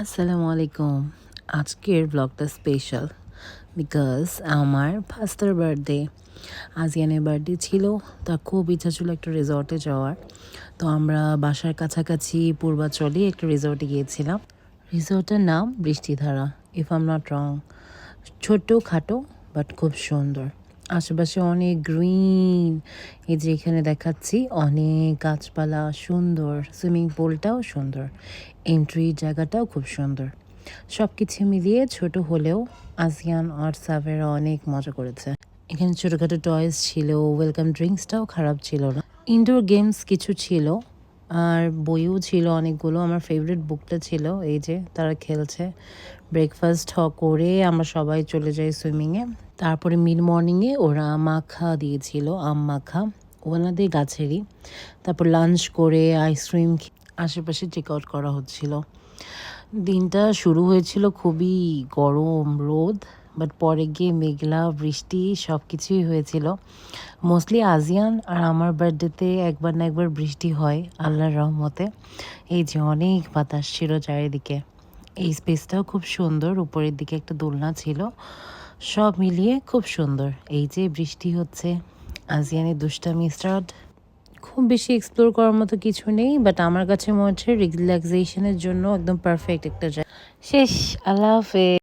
আসসালামু আলাইকুম। আজকের ব্লগটা স্পেশাল বিকজ আমার ফার্স্টের বার্থডে। আজিয়ানের বার্থডে ছিল, তার খুব ইচ্ছা ছিল একটা রিসর্টে যাওয়ার। তো আমরা বাসার কাছাকাছি পূর্বাচলে একটা রিসর্টে গিয়েছিলাম। রিসর্টের নাম বৃষ্টিধারা, ইফ আম নট রং। ছোট্ট খাটো বাট খুব সুন্দর। আশেপাশে অনেক গ্রিন, এই যে এখানে দেখাচ্ছি অনেক গাছপালা, সুন্দর সুইমিং পুলটাও সুন্দর, এন্ট্রি জায়গাটাও খুব সুন্দর। সব কিছু মিলিয়ে ছোট হলেও আসিয়ান আর সাভেরা অনেক মজা করেছে। এখানে ছোটোখাটো টয়েস ছিল, ওয়েলকাম ড্রিঙ্কসটাও খারাপ ছিল না। ইনডোর গেমস কিছু ছিল আর বইও ছিল অনেকগুলো। আমার ফেভারিট বুকটা ছিল, এই যে তারা খেলছে। ব্রেকফাস্ট করে আমরা সবাই চলে যাই সুইমিংয়ে। তারপরে মিড মর্নিংয়ে ওরা মাখা দিয়েছিল, আম মাখা, ওনাদের গাছেরই। তারপর লাঞ্চ করে আইসক্রিম আশেপাশে চেক আউট করা হচ্ছিল। দিনটা শুরু হয়েছিল খুবই গরম রোদ, বাট পরে গিয়ে মেঘলা বৃষ্টি সব কিছুই হয়েছিল। মোস্টলি আজিয়ান আর আমার বার্থডেতে একবার না একবার বৃষ্টি হয় আল্লাহর রহমতে। এই যে অনেক বাতাস ছিল চারিদিকে। এই স্পেসটাও খুব সুন্দর, উপরের দিকে একটা দোলনা ছিল, সব মিলিয়ে খুব সুন্দর। এই যে বৃষ্টি হচ্ছে, আজিয়ানের দুষ্টামি স্টার্ট। খুব বেশি এক্সপ্লোর করার মতো কিছু নেই, বাট আমার কাছে মনে হচ্ছে রিল্যাক্সেশনের জন্য একদম পারফেক্ট একটা জায়গা। শেষ, আল্লাহ হাফেজ।